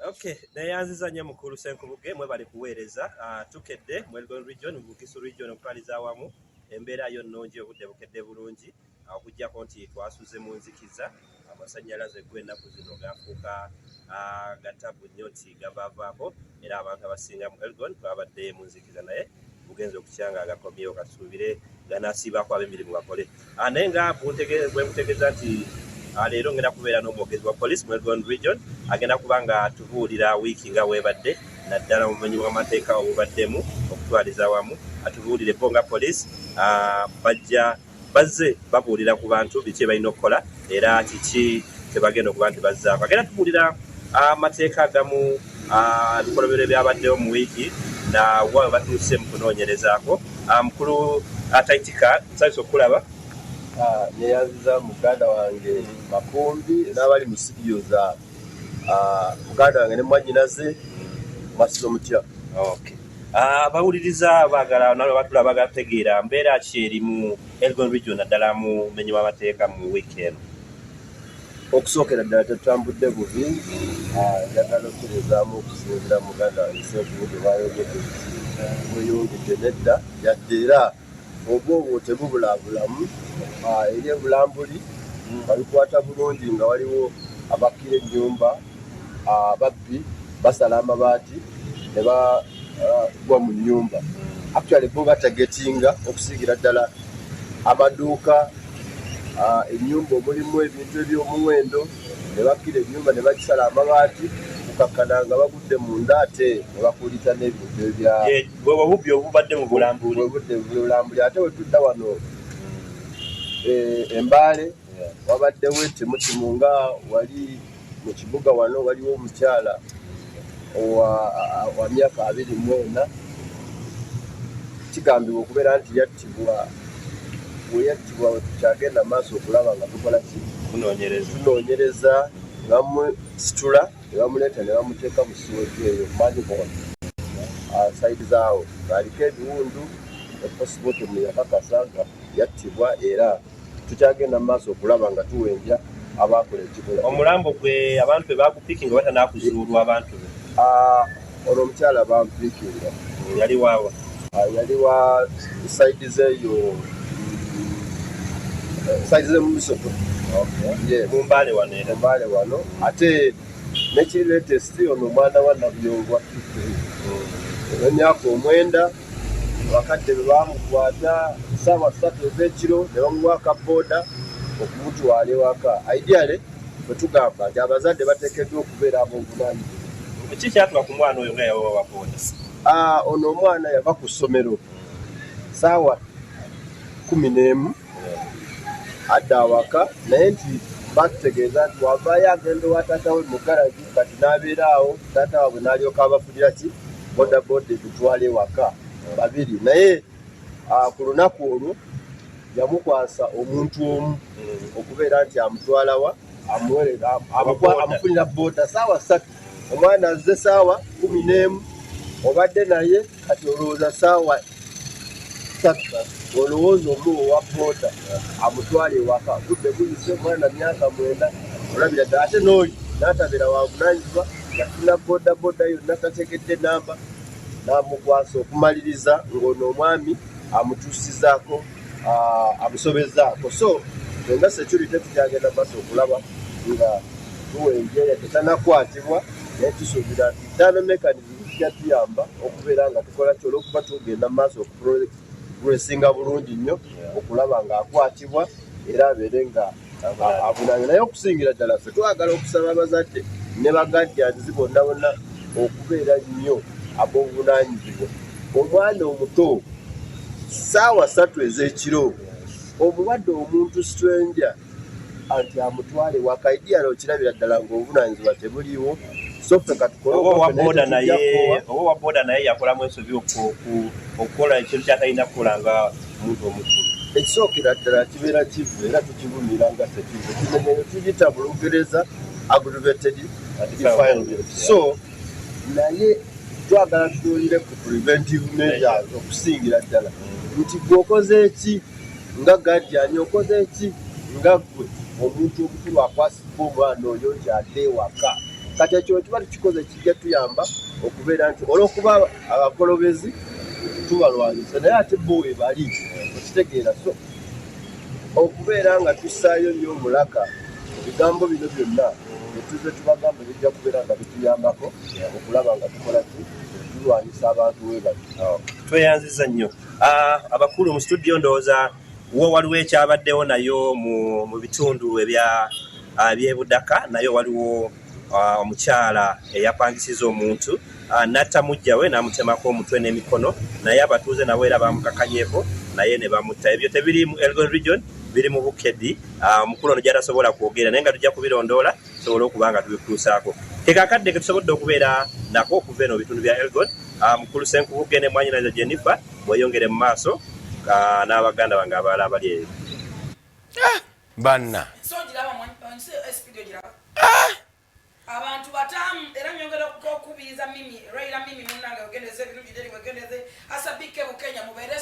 Okay, neyanziza nnyo mukulu Senkubuge mwe bali kuweereza tukedde mu Elgon region mu Bukisu region okutwaliza awamu embeera yo nnungi obudde bukedde bulungi okuggyako nti twasuze mu nzikiza amasannyalaze gw'ennaku zino gafuuka gatabu nnyo nti gavaavaako era abantu abasinga mu Elgon twabadde mu nzikiza naye bugenze okukyanga agakomyewo kasuubire ganaasiibako ab'emirimu bakole naye nga bwe mutegeeza nti leero ngenda kubeera n'omwogezi wa poliisi mu Elgon region agenda kubanga tubuulira wiiki nga weebadde naddala mu bumenyi bw'amateeka obubaddemu okutwaliza awamu atubuulire bo nga poliisi bazze babuulira ku bantu biki balina okukola era kiki kyebagenda okuba nti bazzaako agenda tubuulira amateeka agamu ebikolobero byabaddewo mu wiiki na wawe batuuse mu kunoonyerezaako mukulu Taitika nsanyusa okulaba neyanziza muganda wange Makumbi n'abali mu studio za muganda wange ne mwanyinaze Masizo mutya. Okay. Abawuliriza baagala nabo batulaba bagategeera mbeera ki eri mu Elgon region naddala mu bumenyi bw'amateeka mu wiiki eno. Okusookera ddala tetutambudde bubi njagala okutereezaamu okusinziira muganda wange Senkubuge bayogedde mweyongedde nedda yadde era obwobwo tebubulaabulamu eri ebulambuli babikwata bulungi nga waliwo abakira ennyumba ababbi basala amabaati ne bagwa mu nnyumba actually bo batagetinga okusiigira ddala amaduuka ennyumba omulimu ebintu eby'omuwendo ne bakira ennyumba ne bagisala amabaati kukakkana nga bagudde munda ate ne bakulita n'ebintu obubbi obubadde mu bulambuli ate wetudda wano Embaale wabaddewo ettimukimu nga wali mu kibuga wano waliwo omukyala wa myaka 24 kigambibwa okubeera nti yattibwa we tukyagenda maaso okulaba nga tukola ki tunoonyereza ne bamusitula ne bamuleeta ne bamuteeka mu siweji eyo manihol saidi zaawo ng'aliko ebiwundu eposibotomu yakakasa nga yattibwa era tukyagenda mu maaso okulaba nga tuwenja abaakola ekikola. Omulambo gwe abantu bwe baagupiikinga batanaakuzuulwa abantu be? Olwo omukyala bampiikinga. Yali waawa? Yali wa saidi zeeyo saidi ze mu Misoto. Mu Mbaale wano. Mu Mbaale wano ate nekiri latest ono omwana wa Nabyongo wa emyaka 9 bakadde bwe bamukwata ssaawa 3 ez'ekiro ne bamuwa akabooda okumutwala ewaka. Ideally bwe tugamba nti abazadde bateekeddwa okubeera ab'obuvunaanyizibwa. Ki kyatuka ku mwana oyo nga yawa wabooda? Ono omwana yava ku ssomero ssaawa 11 adda awaka naye nti bakutegeeza nti wavaayo agenda owa taata we mu garagi kati n'abeera awo taata waabwe n'alyoka abafulira ki bodaboda etutwala ewaka babiri naye ku lunaku olwo yamukwasa omuntu omu okubeera nti amutwalawa amufunira booda ssaawa 3 omwana azze ssaawa 11 obadde naye kati olowooza ssaawa 3 olowooza omuwo wa booda amutwala ewaka budde buyise omwana myaka 9 olabira ddala ate n'oyo n'atabeera wabunaanyizibwa yafuna booda yonna tategedde namba n'amukwasa okumaliriza ng'ono omwami amutuusizaako amusobezaako so nga security tukyagenda maaso okulaba nga tuwenjeya tetanakwatibwa naye tusuubira nti dano mechanism tujja tuyamba okubeera nga tukola ki olw'okuba tugenda maaso okuprogressinga bulungi nnyo okulaba ng'akwatibwa era abeere nga avunaanyizibwa naye okusingira ddala ffe twagala okusaba abazadde ne bagadyanzi bonna bonna okubeera nnyo ab'obuvunaanyizibwa. Omwana omuto ssaawa 3 ez'ekiro omulwadde omuntu stranger anti amutwale waka ideally okirabira ddala ng'obuvunaanyizibwa tebuliiwo so ffe katukole oba wa booda naye yakolamu ensobi okukola ekintu kyatalina kukola nga omuntu omukulu. Ekisookera ddala kibeera kivu era tukivumira nga sekivu kimenyeyo tugita mu Lungereza aggravated defilement so naye twagala tutuulire ku preventive measures okusingira ddala nti gweokoze eki nga gajjani okoze eki nga gwe omuntu omukulu akwasibwa omwana oyo nti adde ewaka kati ekyo tuba tukikoze kijja tuyamba okubeera nti olw'okuba abakolobezi tubalwanyisa naye ate bo we bali okitegeera so okubeera nga tussaayo nnyo omulaka ebigambo bino byonna etuze tubagamba bijja kubeera nga bituyambako okulaba nga tukola tulwanyisa abantu we bali. Tweyanziza nnyo abakulu mu studio ndowooza wo waliwo ekyabaddewo nayo mu bitundu ebyebudaka nayo waliwo omukyala eyapangisiza omuntu natta mujja we n'amutemako omutwe n'emikono naye abatuuze nabo era bamukakanyeeko naye ne bamutta. Ebyo tebiri mu Elgon region, biri mu Bukedde. Omukulu ono gy'atasobola kwogera naye nga tujja kubirondoola tusobole okuba nga tubikuusaako. Kekakadde ke tusobodde okubeera nako okuva eno bitundu bya Elgon. Mukulu Ssenkubuge ne mwanyinazo Jennifer mweyongere mu maaso n'abaganda bange abalala abali eyo. Banna abantu batamu era nyongera okukubiriza mimi Raila mimi munange ogendeze ebintu gideri wegendeze